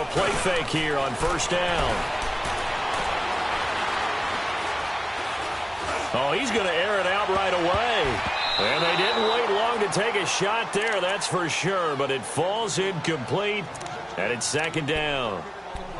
They'll play fake here on first down. Oh, he's going to air it out right away. And they didn't wait long to take a shot there, that's for sure. But it falls incomplete, and it's second down.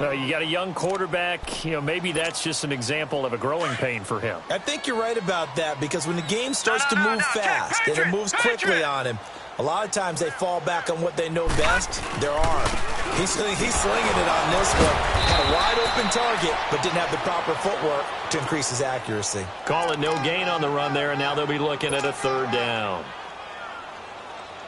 You got a young quarterback. Maybe that's just an example of a growing pain for him. I think you're right about that, because when the game starts to move fast and it moves quickly on him, a lot of times they fall back on what they know best, their arm. He's slinging it on this one. Had a wide open target, but didn't have the proper footwork to increase his accuracy. Call it no gain on the run there, and now they'll be looking at a third down.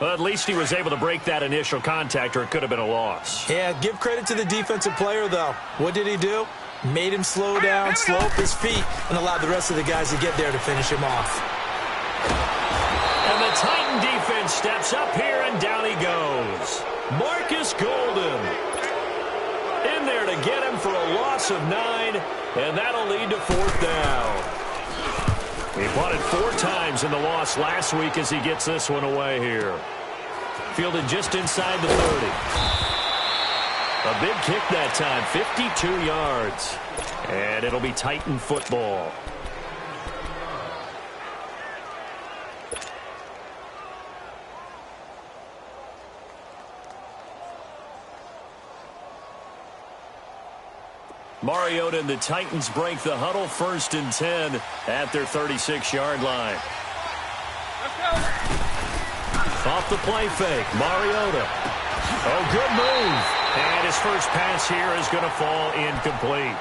Well, at least he was able to break that initial contact, or it could have been a loss. Yeah, give credit to the defensive player, though. What did he do? Made him slow down, slow up his feet, and allowed the rest of the guys to get there to finish him off. And the Titan defense steps up here, and down he goes. Marcus Golden in there to get him for a loss of 9, and that'll lead to fourth down. He punted 4 times in the loss last week as he gets this one away here. Fielded just inside the 30. A big kick that time, 52 yards. And it'll be Titan football. Mariota and the Titans break the huddle, 1st and 10 at their 36-yard line. Off the play fake, Mariota. Oh, good move. And his first pass here is going to fall incomplete.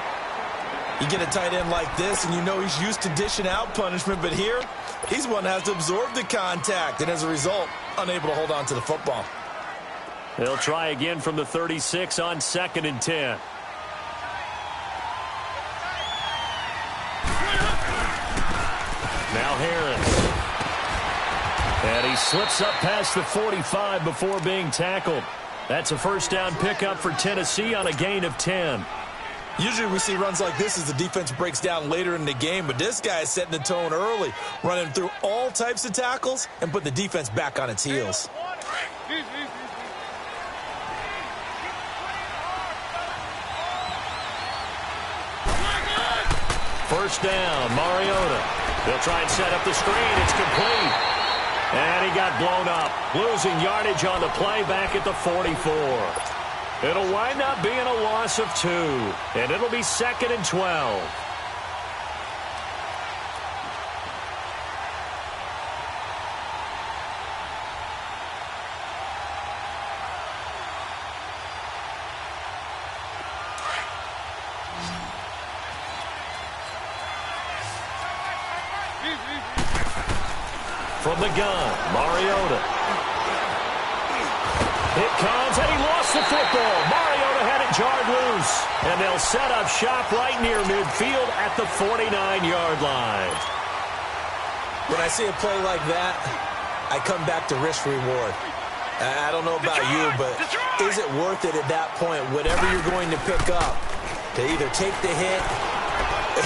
You get a tight end like this, and you know he's used to dishing out punishment, but here, he's one that has to absorb the contact, and as a result, unable to hold on to the football. They'll try again from the 36 on 2nd and 10. Now Harris. And he slips up past the 45 before being tackled. That's a first down pickup for Tennessee on a gain of 10. Usually we see runs like this as the defense breaks down later in the game, but this guy is setting the tone early, running through all types of tackles and put the defense back on its heels. First down, Mariota. They'll try and set up the screen. It's complete. And he got blown up. Losing yardage on the play back at the 44. It'll wind up being a loss of 2. And it'll be 2nd and 12. From the gun, Mariota. It comes, and he lost the football. Mariota had it jarred loose. And they'll set up shop right near midfield at the 49-yard line. When I see a play like that, I come back to risk-reward. I don't know about you, but is it worth it at that point, whatever you're going to pick up, to either take the hit,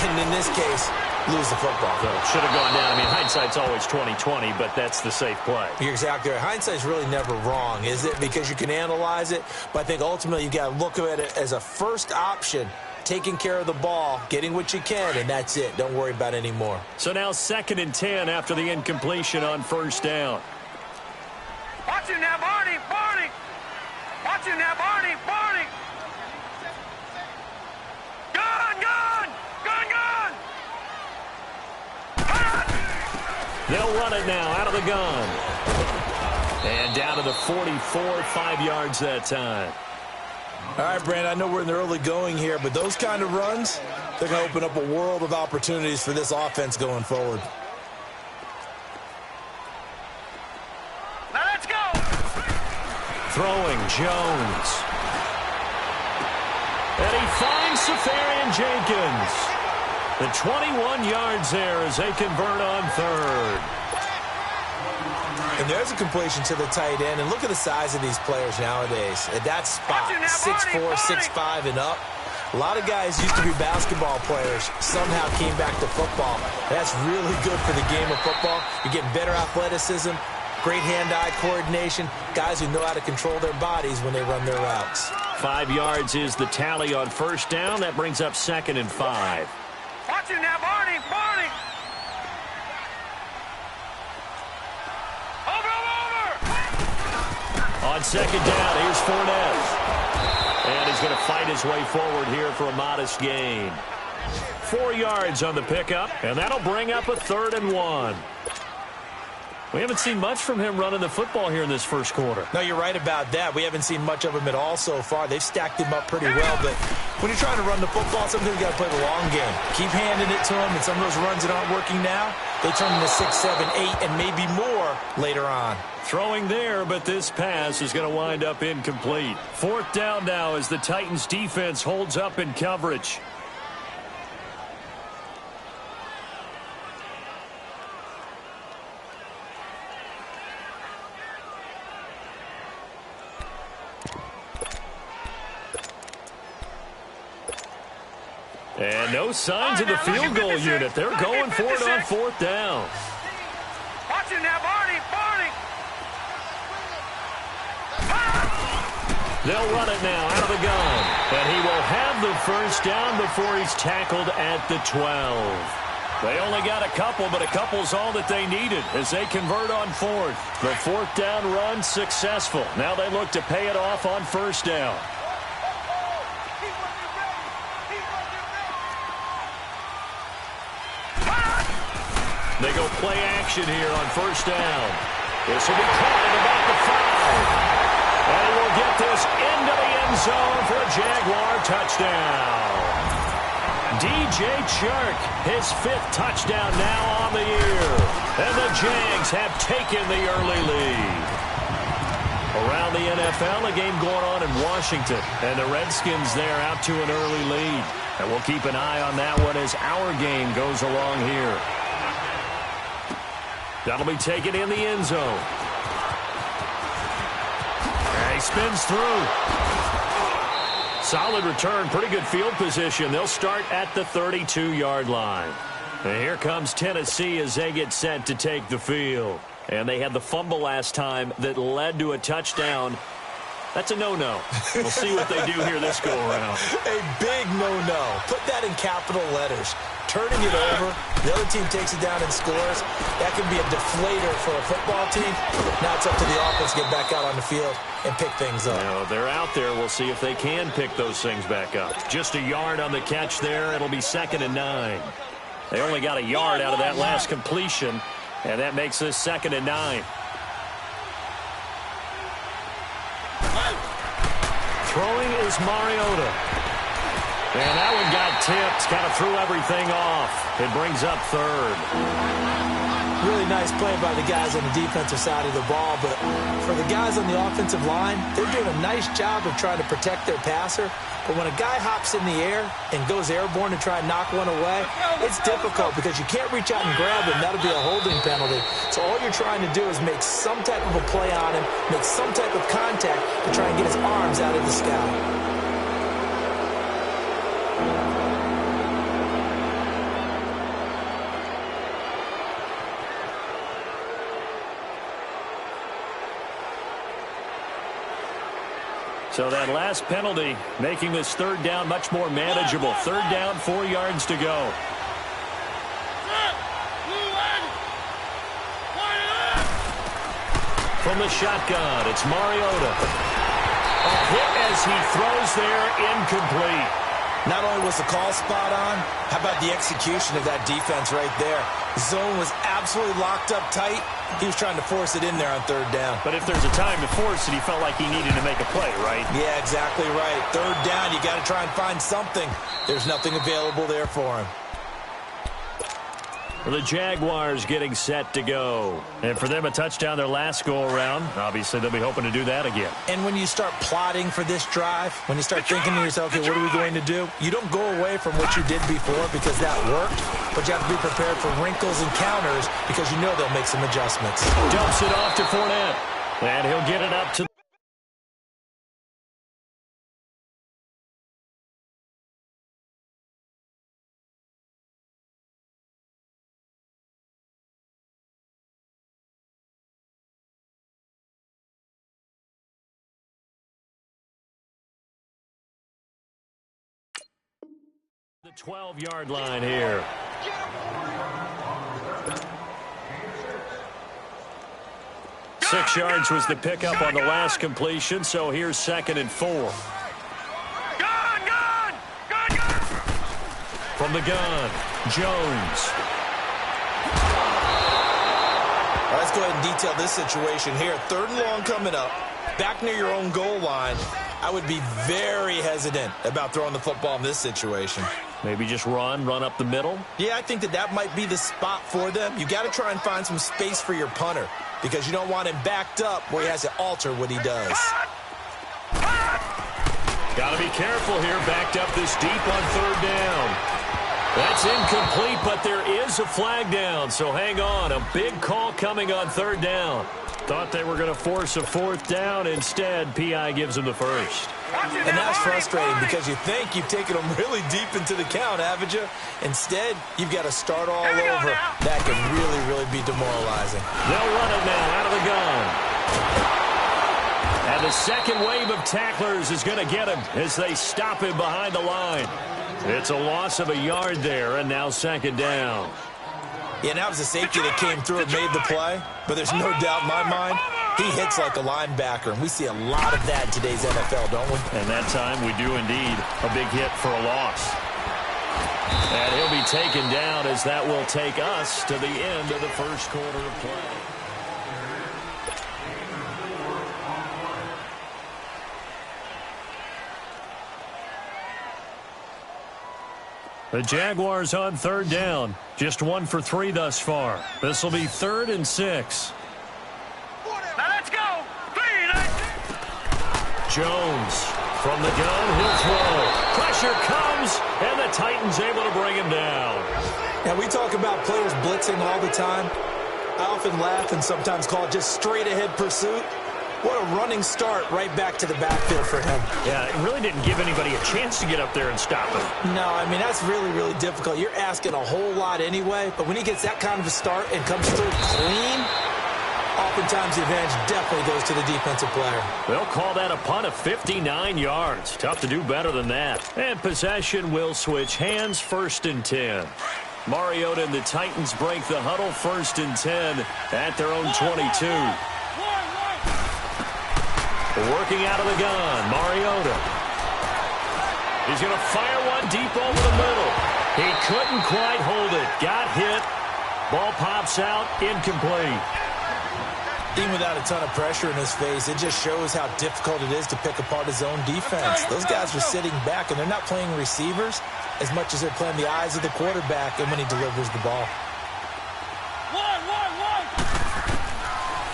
and in this case, lose the football? So it should have gone down. I mean, hindsight's always 20/20, but that's the safe play. You're exactly right. Hindsight's really never wrong, is it? Because you can analyze it, but I think ultimately you got to look at it as a first option, taking care of the ball, getting what you can, and that's it. Don't worry about any more. So now 2nd and 10 after the incompletion on first down. Watch him now, Barney, Barney. Watch him now, Barney, Barney. Gun, gun, gun, gun. They'll run it now out of the gun. And down to the 44, 5 yards that time. All right, Brand, I know we're in the early going here, but those kind of runs, they're going to open up a world of opportunities for this offense going forward. Now let's go. Throwing Jones. And he finds Safarian Jenkins. The 21 yards there as they convert on 3rd. And there's a completion to the tight end. And look at the size of these players nowadays. At that spot, 6'4", 6'5", and up. A lot of guys used to be basketball players, somehow came back to football. That's really good for the game of football. You're getting better athleticism, Great hand-eye coordination. Guys who know how to control their bodies when they run their routes. 5 yards is the tally on first down. That brings up 2nd and 5. Watch it now, Barney. Barney. Over. On 2nd down, here's Fournette. And he's going to fight his way forward here for a modest gain. 4 yards on the pickup, and that'll bring up a 3rd and 1. We haven't seen much from him running the football here in this first quarter. No, you're right about that. We haven't seen much of him at all so far. They've stacked him up pretty well, but when you're trying to run the football, sometimes you got to play the long game. Keep handing it to him, and some of those runs that aren't working now, they turn into 6, 7, 8, and maybe more later on. Throwing there, but this pass is going to wind up incomplete. 4th down now as the Titans defense holds up in coverage. And no signs of the field goal unit. They're going for it on 4th down. Watch it now, Barney. Barney. They'll run it now out of the gun. And he will have the first down before he's tackled at the 12. They only got a couple, but a couple's all that they needed as they convert on 4th. The 4th down run successful. Now they look to pay it off on 1st down. They go play action here on 1st down. This will be caught at about the 5. And he will get this into the end zone for a Jaguar touchdown. DJ Chark, his 5th touchdown now on the year. And the Jags have taken the early lead. Around the NFL, a game going on in Washington. And the Redskins there out to an early lead. And we'll keep an eye on that one as our game goes along here. That'll be taken in the end zone. And he spins through. Solid return, pretty good field position. They'll start at the 32-yard line. And here comes Tennessee as they get set to take the field. And they had the fumble last time that led to a touchdown. That's a no-no. We'll see what they do here this go-around. A big no-no. Put that in capital letters. Turning it over, the other team takes it down and scores. That can be a deflator for a football team. Now it's up to the offense to get back out on the field and pick things up. Now, they're out there. We'll see if they can pick those things back up. Just a yard on the catch there. It'll be 2nd and 9. They only got a yard out of that last completion, and that makes this 2nd and 9. Throwing is Mariota. And that one got tipped, kind of threw everything off. It brings up 3rd. Really nice play by the guys on the defensive side of the ball, but for the guys on the offensive line, they're doing a nice job of trying to protect their passer. But when a guy hops in the air and goes airborne to try and knock one away, it's difficult because you can't reach out and grab him. That'll be a holding penalty. So all you're trying to do is make some type of a play on him, make some type of contact to try and get his arms out of the sky. So that last penalty making this 3rd down much more manageable. 3rd down, 4 yards to go. From the shotgun, it's Mariota. A hit as he throws there, incomplete. Not only was the call spot on, how about the execution of that defense right there? The zone was absolutely locked up tight. He was trying to force it in there on 3rd down. But if there's a time to force it, he felt like he needed to make a play, right? Yeah, exactly right. 3rd down, you got to try and find something. There's nothing available there for him. The Jaguars getting set to go. And for them, a touchdown their last go-around. Obviously, they'll be hoping to do that again. And when you start plotting for this drive, when you start thinking to yourself, okay, what are we going to do? You don't go away from what you did before because that worked, but you have to be prepared for wrinkles and counters because you know they'll make some adjustments. Dumps it off to Fournette. And he'll get it up to the 12-yard line here. Six yards was the pickup on the last completion, so here's 2nd and 4. From the gun, Jones. All right, let's go ahead and detail this situation here. 3rd and long coming up, back near your own goal line. I would be very hesitant about throwing the football in this situation. Maybe just run up the middle? Yeah, I think that might be the spot for them. You got to try and find some space for your punter because you don't want him backed up where he has to alter what he does. Got to be careful here, backed up this deep on 3rd down. That's incomplete, but there is a flag down, so hang on. A big call coming on 3rd down. Thought they were going to force a 4th down. Instead, P.I. gives them the first. And that's frustrating because you think you've taken them really deep into the count, haven't you? Instead, you've got to start all over. That can really, really be demoralizing. They'll run it now out of the gun. And the second wave of tacklers is going to get him as they stop him behind the line. It's a loss of a yard there, and now 2nd down. Yeah, that was the safety that came through and made the play. But there's no doubt in my mind, he hits like a linebacker. And we see a lot of that in today's NFL, don't we? And that time we do indeed. A big hit for a loss. And he'll be taken down as that will take us to the end of the first quarter of play. The Jaguars on 3rd down. Just 1 for 3 thus far. This will be 3rd and 6. Now let's go. Jones from the gun. He'll throw. Pressure comes, and the Titans able to bring him down. Now, we talk about players blitzing all the time. I often laugh and sometimes call it just straight-ahead pursuit. What a running start right back to the backfield for him. Yeah, it really didn't give anybody a chance to get up there and stop him. No, I mean, that's really, really difficult. You're asking a whole lot anyway, but when he gets that kind of a start and comes through clean, oftentimes the advantage definitely goes to the defensive player. They'll call that a punt of 59 yards. Tough to do better than that. And possession will switch hands, 1st and 10. Mariota and the Titans break the huddle, 1st and 10 at their own 22. Working out of the gun, Mariota. He's going to fire one deep over the middle. He couldn't quite hold it. Got hit. Ball pops out, incomplete. Even without a ton of pressure in his face, it just shows how difficult it is to pick apart his own defense. Those guys are sitting back, and they're not playing receivers as much as they're playing the eyes of the quarterback and when he delivers the ball.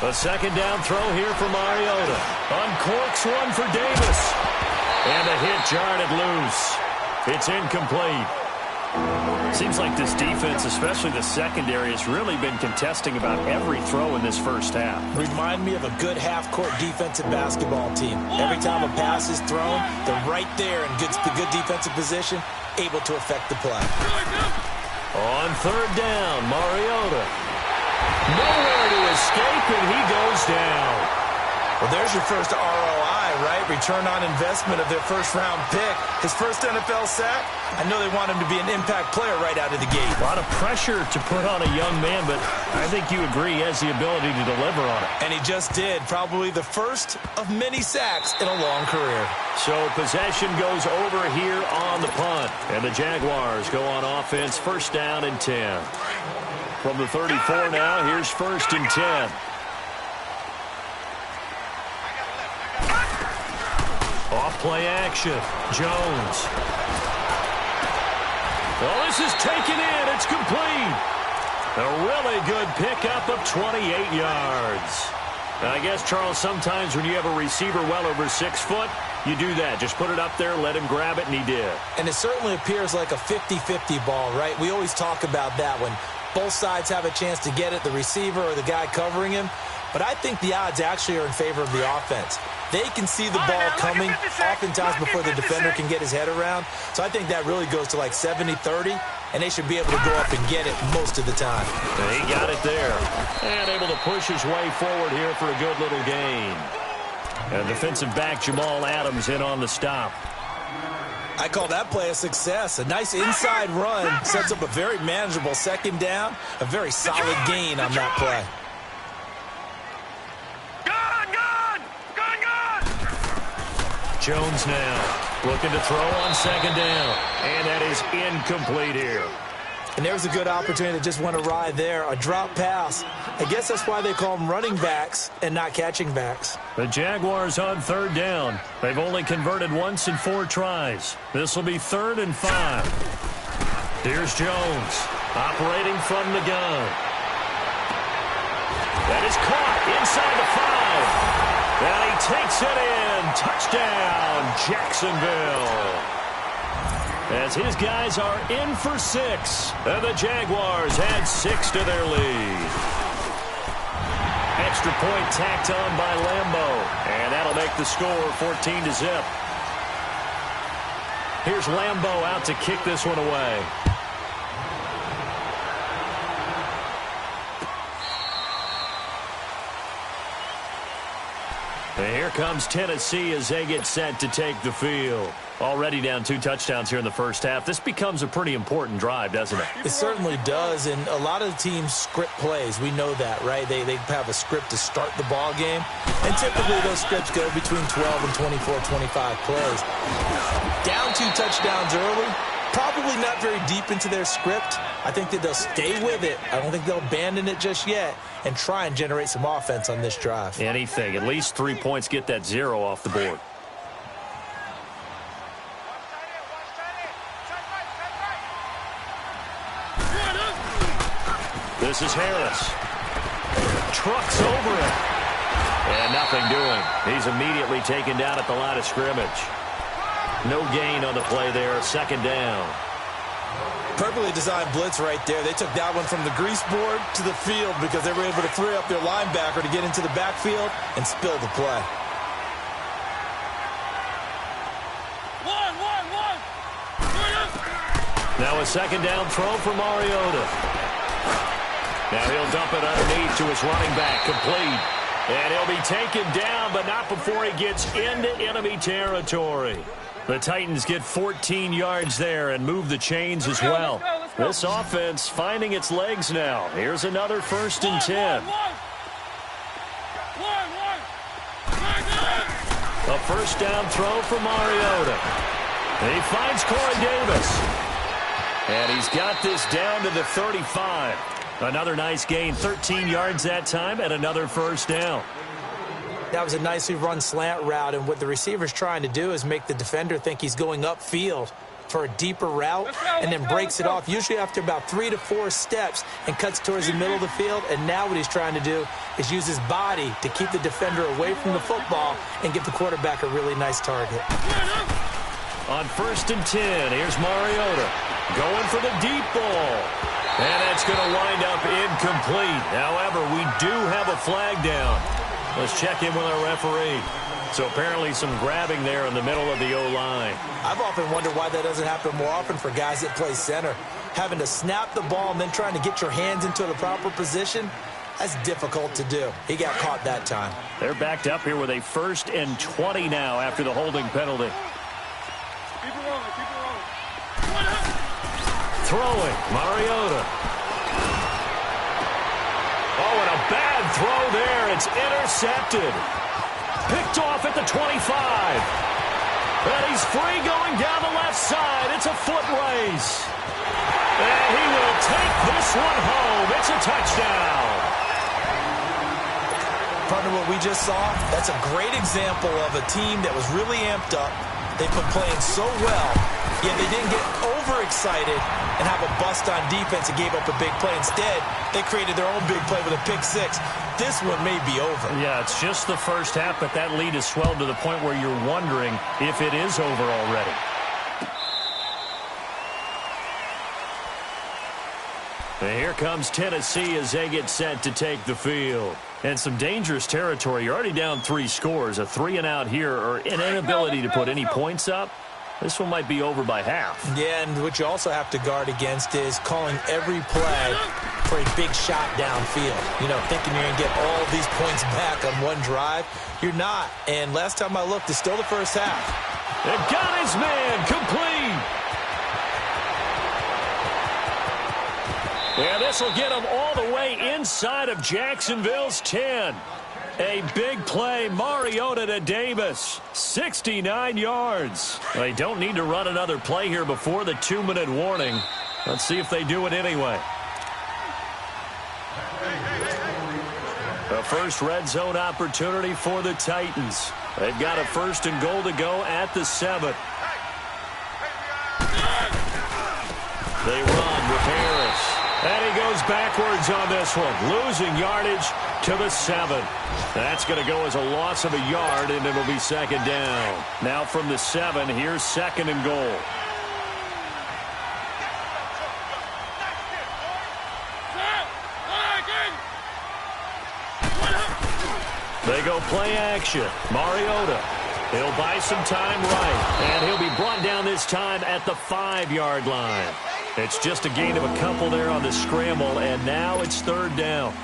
A 2nd down throw here for Mariota. Uncorks one for Davis. And a hit jarred it loose. It's incomplete. Seems like this defense, especially the secondary, has really been contesting about every throw in this first half. Remind me of a good half-court defensive basketball team. Every time a pass is thrown, they're right there in good defensive position, able to affect the play. On 3rd down, Mariota. Nowhere to escape, and he goes down. Well, there's your first ROI, right? Return on investment of their first-round pick. His first NFL sack. I know they want him to be an impact player right out of the gate. A lot of pressure to put on a young man, but I think you agree he has the ability to deliver on it. And he just did. Probably the first of many sacks in a long career. So possession goes over here on the punt. And the Jaguars go on offense, 1st down and 10. From the 34 now, here's 1st and 10. Off-play action. Jones. Well, this is taken in. It's complete. A really good pickup of 28 yards. Now, I guess, Charles, sometimes when you have a receiver well over 6 foot, you do that. Just put it up there, let him grab it, and he did. And it certainly appears like a 50-50 ball, right? We always talk about that when both sides have a chance to get it, the receiver or the guy covering him. But I think the odds actually are in favor of the offense. They can see the ball coming oftentimes before the defender can get his head around. So I think that really goes to like 70-30, and they should be able to go up and get it most of the time. And he got it there. And able to push his way forward here for a good little gain. And defensive back Jamal Adams in on the stop. I call that play a success. A nice inside run sets up a very manageable second down, a very solid gain on that play. Jones now looking to throw on second down, and that is incomplete here. And there's a good opportunity that just went awry there, a drop pass. I guess that's why they call them running backs and not catching backs. The Jaguars on third down. They've only converted once in 4 tries. This will be 3rd and 5. Here's Jones operating from the gun. That is caught inside the 5. And he takes it in. Touchdown, Jacksonville. As his guys are in for 6. And the Jaguars add 6 to their lead. Extra point tacked on by Lambo. And that'll make the score 14-0. Here's Lambo out to kick this one away. And here comes Tennessee as they get set to take the field. Already down 2 touchdowns here in the first half. This becomes a pretty important drive, doesn't it? It certainly does, and a lot of the teams script plays. We know that, right? They have a script to start the ball game, and typically those scripts go between 12 and 24, 25 plays. Down 2 touchdowns early, probably not very deep into their script. I think that they'll stay with it. I don't think they'll abandon it just yet and try and generate some offense on this drive. Anything. At least 3 points, get that 0 off the board. This is Harris. Trucks over it. And nothing doing. He's immediately taken down at the line of scrimmage. No gain on the play there. 2nd down. Perfectly designed blitz right there. They took that one from the grease board to the field because they were able to free up their linebacker to get into the backfield and spill the play. Now a 2nd down throw for Mariota. Now he'll dump it underneath to his running back, complete. And he'll be taken down, but not before he gets into enemy territory. The Titans get 14 yards there and move the chains as well. This offense finding its legs now. Here's another 1st and 10. A 1st down throw for Mariota. He finds Corey Davis. And he's got this down to the 35. Another nice gain, 13 yards that time, and another 1st down. That was a nicely run slant route, and what the receiver's trying to do is make the defender think he's going upfield for a deeper route and then breaks it off, usually after about 3 to 4 steps, and cuts towards the middle of the field. And now what he's trying to do is use his body to keep the defender away from the football and give the quarterback a really nice target. On 1st and 10, here's Mariota going for the deep ball. And that's going to wind up incomplete. However, we do have a flag down. Let's check in with our referee. So apparently some grabbing there in the middle of the O-line. I've often wondered why that doesn't happen more often for guys that play center. Having to snap the ball and then trying to get your hands into the proper position, that's difficult to do. He got caught that time. They're backed up here with a 1st and 20 now after the holding penalty. Keep it rolling, keep it rolling. Throwing, Mariota. Oh, and a bad throw there. It's intercepted. Picked off at the 25. And he's free going down the left side. It's a foot race. And he will take this one home. It's a touchdown. Partner, what we just saw, that's a great example of a team that was really amped up. They've been playing so well, yet they didn't get overexcited and have a bust on defense and gave up a big play. Instead, they created their own big play with a pick 6. This one may be over. Yeah, it's just the first half, but that lead has swelled to the point where you're wondering if it is over already. And here comes Tennessee as they get set to take the field. And some dangerous territory. You're already down 3 scores. A 3-and-out here, or an inability to put any points up. This one might be over by half. Yeah, and what you also have to guard against is calling every play for a big shot downfield. You know, thinking you're going to get all these points back on one drive. You're not. And last time I looked, it's still the first half. It got his man complete. And this will get him all the way inside of Jacksonville's 10. A big play, Mariota to Davis, 69 yards. They don't need to run another play here before the 2-minute warning. Let's see if they do it anyway. The first red zone opportunity for the Titans. They've got a 1st and goal to go at the 7. They run with Harris. And he goes backwards on this one, losing yardage to the 7. That's going to go as a loss of a yard, and it'll be 2nd down. Now from the 7, here's 2nd and goal. They go play action. Mariota. He'll buy some time right, and he'll be brought down this time at the 5-yard line. It's just a gain of a couple there on the scramble, and now it's 3rd down.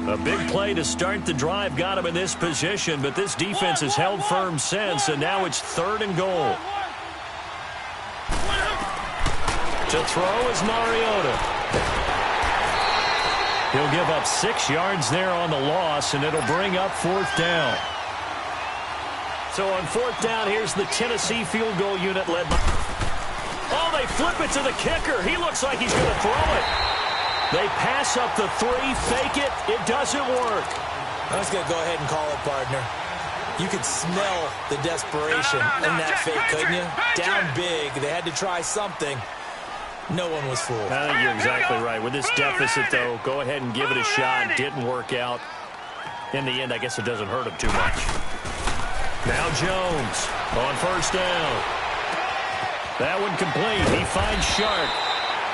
A big play to start the drive got him in this position, but this defense has held firm since, and now it's 3rd and goal. To throw is Mariota. He'll give up 6 yards there on the loss, and it'll bring up 4th down. So on 4th down, here's the Tennessee field goal unit led by... Oh, they flip it to the kicker. He looks like he's going to throw it. They pass up the 3, fake it. It doesn't work. I was going to go ahead and call it, partner. You could smell the desperation in that fake, couldn't you? Down big. They had to try something. No one was fooled. I think you're exactly right. With this deficit, though, go ahead and give it a shot. Didn't work out. In the end, I guess it doesn't hurt him too much. Now Jones on 1st down. That one complete. He finds Shark.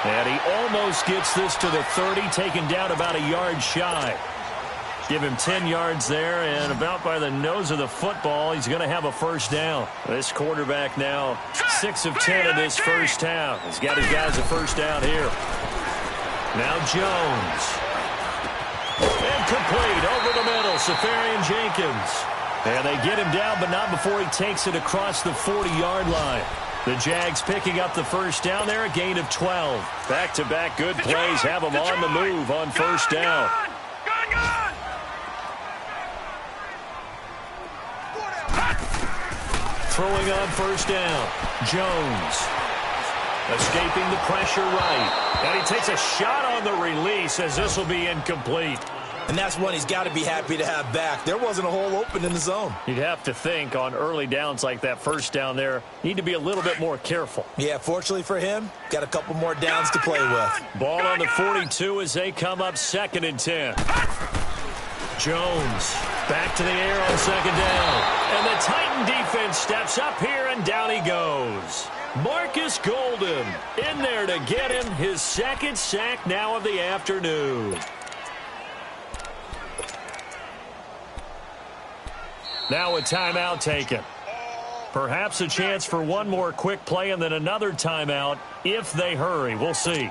And he almost gets this to the 30, taken down about a yard shy. Give him 10 yards there, and about by the nose of the football, he's going to have a 1st down. This quarterback now 6 of 10 in this first half. He's got his guys a 1st down here. Now Jones. Incomplete over the middle, Safarian Jenkins. And they get him down, but not before he takes it across the 40-yard line. The Jags picking up the 1st down there, a gain of 12. Back-to-back good plays have them on the move on 1st down. Throwing on 1st down, Jones. Escaping the pressure right. And he takes a shot on the release as this will be incomplete. And that's one he's got to be happy to have back. There wasn't a hole open in the zone. You'd have to think on early downs like that 1st down there, need to be a little bit more careful. Yeah, fortunately for him, got a couple more downs to play with. Ball on the 42 as they come up 2nd and 10. Jones back to the air on 2nd down. And the Titan defense steps up here, and down he goes. Marcus Golden in there to get him his 2nd sack now of the afternoon. Now a timeout taken. Perhaps a chance for one more quick play and then another timeout if they hurry. We'll see.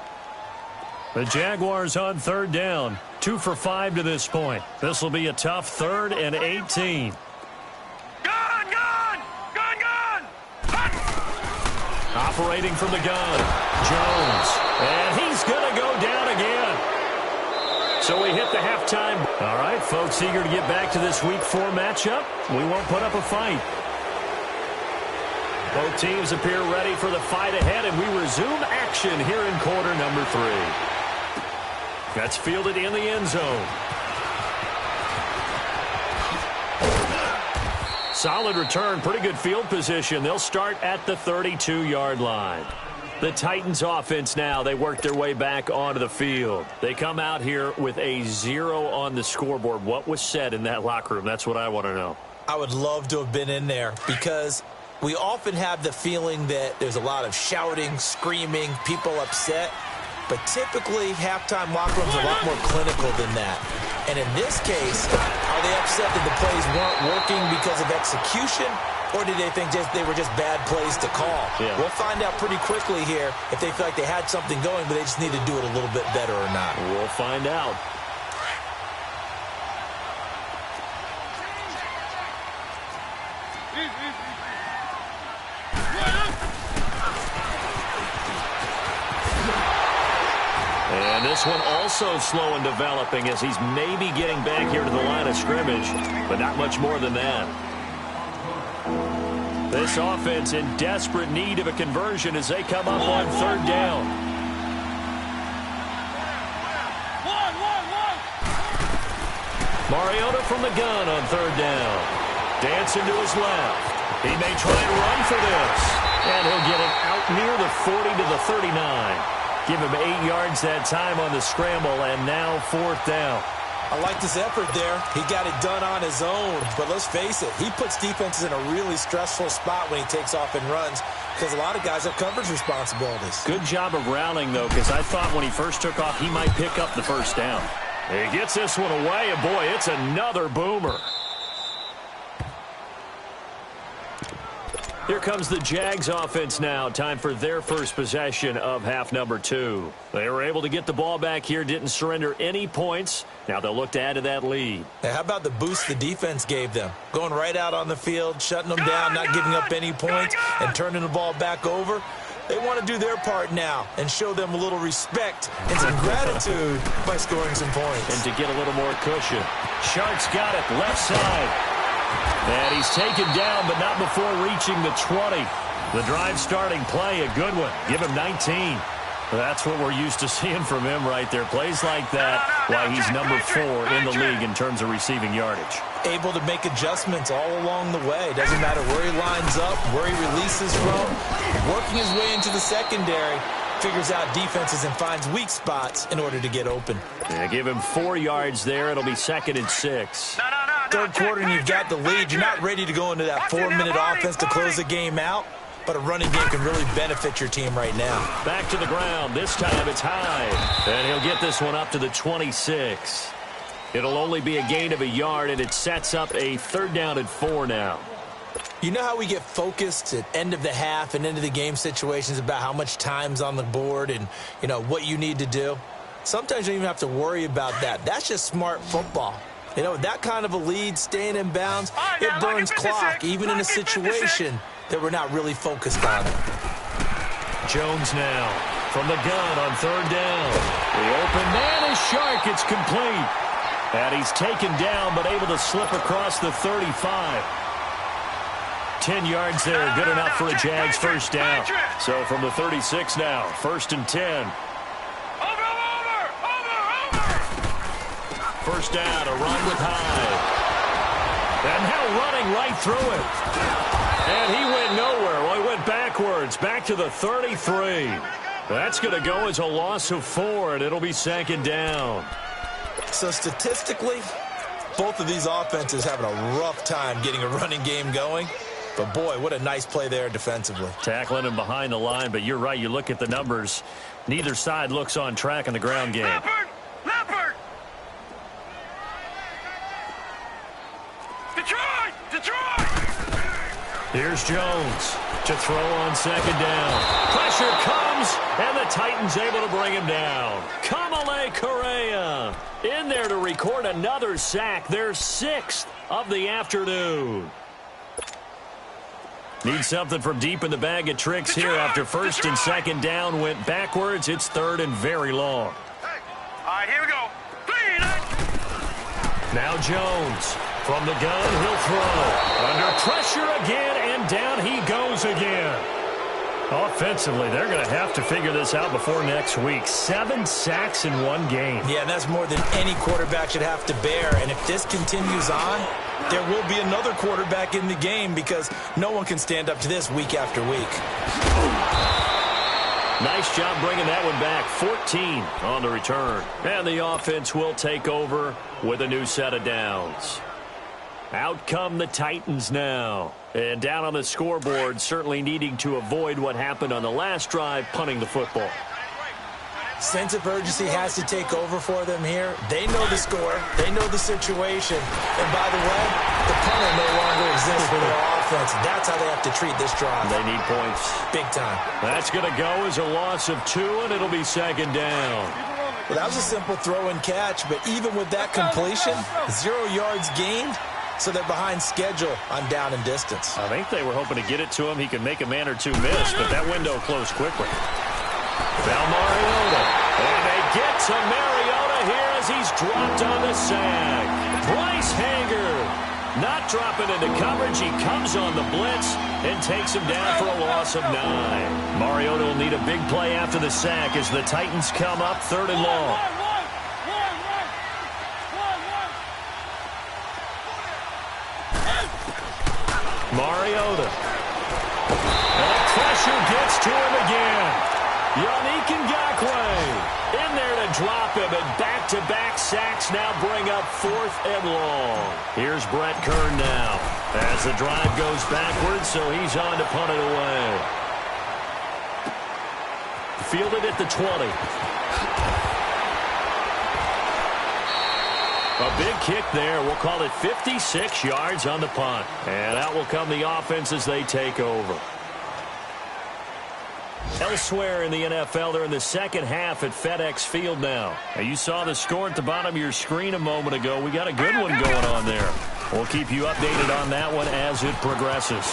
The Jaguars on 3rd down. 2 for 5 to this point. This will be a tough 3rd and 18. Gun! Operating from the gun. Jones. And he's going to go down again. So we hit the halftime. All right, folks, eager to get back to this Week 4 matchup. We won't put up a fight. Both teams appear ready for the fight ahead, and we resume action here in quarter number 3. That's fielded in the end zone. Solid return, pretty good field position. They'll start at the 32-yard line. The Titans offense now, they work their way back onto the field. They come out here with a 0 on the scoreboard. What was said in that locker room? That's what I want to know. I would love to have been in there because we often have the feeling that there's a lot of shouting, screaming, people upset. But typically, halftime locker rooms are a lot more clinical than that. And in this case, are they upset that the plays weren't working because of execution? Or did they think they were just bad plays to call? Yeah. We'll find out pretty quickly here if they feel like they had something going, but they just need to do it a little bit better or not. We'll find out. And this one also slow in developing as he's maybe getting back here to the line of scrimmage, but not much more than that. This offense in desperate need of a conversion as they come up on third down. Mariota from the gun on third down. Dancing to his left. He may try and run for this. And he'll get it out near the 40 to the 39. Give him 8 yards that time on the scramble, and now fourth down. I like this effort there. He got it done on his own. But let's face it, he puts defenses in a really stressful spot when he takes off and runs because a lot of guys have coverage responsibilities. Good job of rallying, though, because I thought when he first took off, he might pick up the first down. He gets this one away, and boy, it's another boomer. Here comes the Jags offense now. Time for their first possession of half number 2. They were able to get the ball back here, didn't surrender any points. Now they'll look to add to that lead. Now, how about the boost the defense gave them? Going right out on the field, shutting them down, not giving up any points, and turning the ball back over. They want to do their part now and show them a little respect and some gratitude by scoring some points. And to get a little more cushion. Sharks got it, left side. And he's taken down, but not before reaching the 20. The drive starting play, a good one. Give him 19. That's what we're used to seeing from him right there. Plays like that, why he's number 4 in the league in terms of receiving yardage. Able to make adjustments all along the way. Doesn't matter where he lines up, where he releases from. Working his way into the secondary. Figures out defenses and finds weak spots in order to get open. Yeah, give him 4 yards there. It'll be 2nd and 6. Third quarter and you've got the lead. You're not ready to go into that 4-minute offense to close the game out, but a running game can really benefit your team right now. Back to the ground. This time it's high. And he'll get this one up to the 26. It'll only be a gain of a yard, and it sets up a 3rd down and 4 now. You know how we get focused at end of the half and end of the game situations about how much time's on the board and, you know, what you need to do? Sometimes you don't even have to worry about that. That's just smart football. You know, that kind of a lead, staying in bounds, it burns clock, even in a situation that we're not really focused on. Jones now from the gun on 3rd down. The open man is Shark. It's complete. And he's taken down, but able to slip across the 35. 10 yards there, good enough for a Jags first down. So from the 36 now, 1st and 10. First down, a run with Hyde. And now running right through it. And he went nowhere. Well, he went backwards, back to the 33. That's going to go as a loss of 4, and it'll be 2nd down. So statistically, both of these offenses having a rough time getting a running game going. But, boy, what a nice play there defensively. Tackling him behind the line, but you're right. You look at the numbers. Neither side looks on track in the ground game. Leopard! Detroit! Here's Jones to throw on 2nd down. Pressure comes, and the Titans able to bring him down. Kamale Correa in there to record another sack. Their 6th of the afternoon. Need something from deep in the bag of tricks here after 1st and 2nd down went backwards. It's 3rd and very long. All right, here we go. Now Jones from the gun, he'll throw. Under pressure again, and down he goes again. Offensively, they're going to have to figure this out before next week. 7 sacks in 1 game. Yeah, and that's more than any quarterback should have to bear. And if this continues on, there will be another quarterback in the game because no one can stand up to this week after week. Nice job bringing that one back. 14 on the return. And the offense will take over with a new set of downs. Out come the Titans now. And down on the scoreboard, certainly needing to avoid what happened on the last drive, punting the football. Sense of urgency has to take over for them here. They know the score. They know the situation. And by the way, the punter no longer exists for their offense. That's how they have to treat this drive. They need points. Big time. That's going to go as a loss of 2, and it'll be 2nd down. Well, that was a simple throw and catch, but even with that completion, 0 yards gained. So they're behind schedule on down and distance. I think they were hoping to get it to him. He could make a man or two miss, but that window closed quickly. Now Mariota. And they get to Mariota here as he's dropped on the sack. Bryce Hager not dropping into coverage. He comes on the blitz and takes him down for a loss of 9. Mariota will need a big play after the sack as the Titans come up 3rd and long. Mariota. And pressure gets to him again. Yannick Ngakoue in there to drop him, and back-to-back sacks now bring up 4th and long. Here's Brett Kern now as the drive goes backwards, so he's on to punt it away. Fielded at the 20. A big kick there. We'll call it 56 yards on the punt. And out will come the offense as they take over. Elsewhere in the NFL, they're in the second half at FedEx Field now. You saw the score at the bottom of your screen a moment ago. We got a good one going on there. We'll keep you updated on that one as it progresses.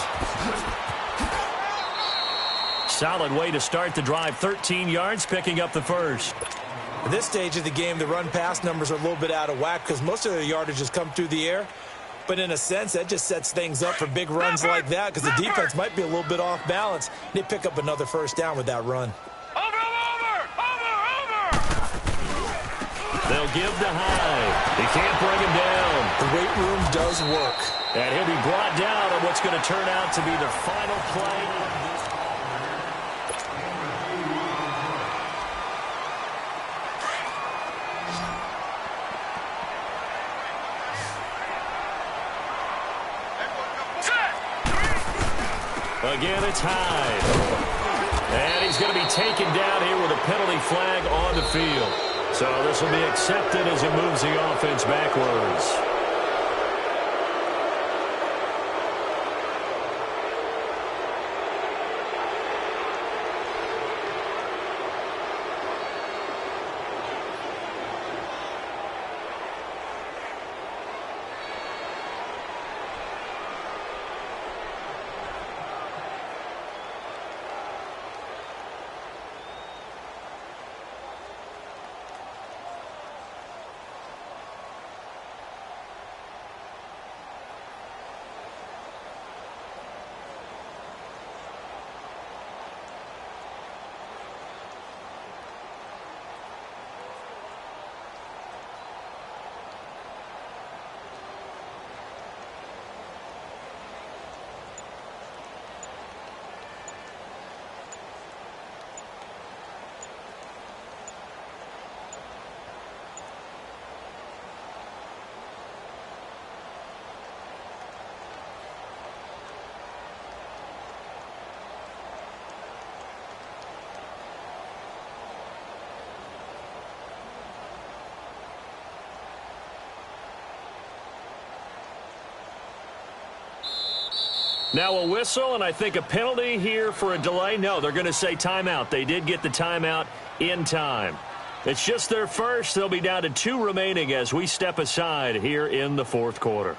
Solid way to start the drive. 13 yards, picking up the first. At this stage of the game, the run-pass numbers are a little bit out of whack because most of their yardage has come through the air. But in a sense, that just sets things up for big runs like that because the defense might be a little bit off balance. They pick up another first down with that run. Over! They'll give to Hyde. He can't bring him down. The weight room does work. And he'll be brought down on what's going to turn out to be the final play of this. Again, it's Hyde. And he's going to be taken down here with a penalty flag on the field. So this will be accepted as it moves the offense backwards. Now a whistle, and I think a penalty here for a delay. No, they're going to say timeout. They did get the timeout in time. It's just their first. They'll be down to 2 remaining as we step aside here in the 4th quarter.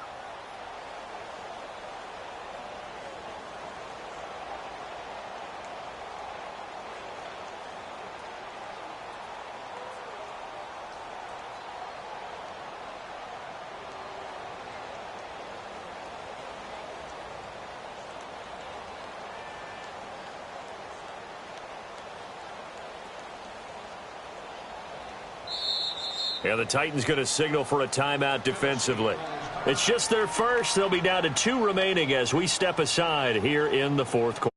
Yeah, the Titans going to signal for a timeout defensively. It's just their first. They'll be down to 2 remaining as we step aside here in the 4th quarter.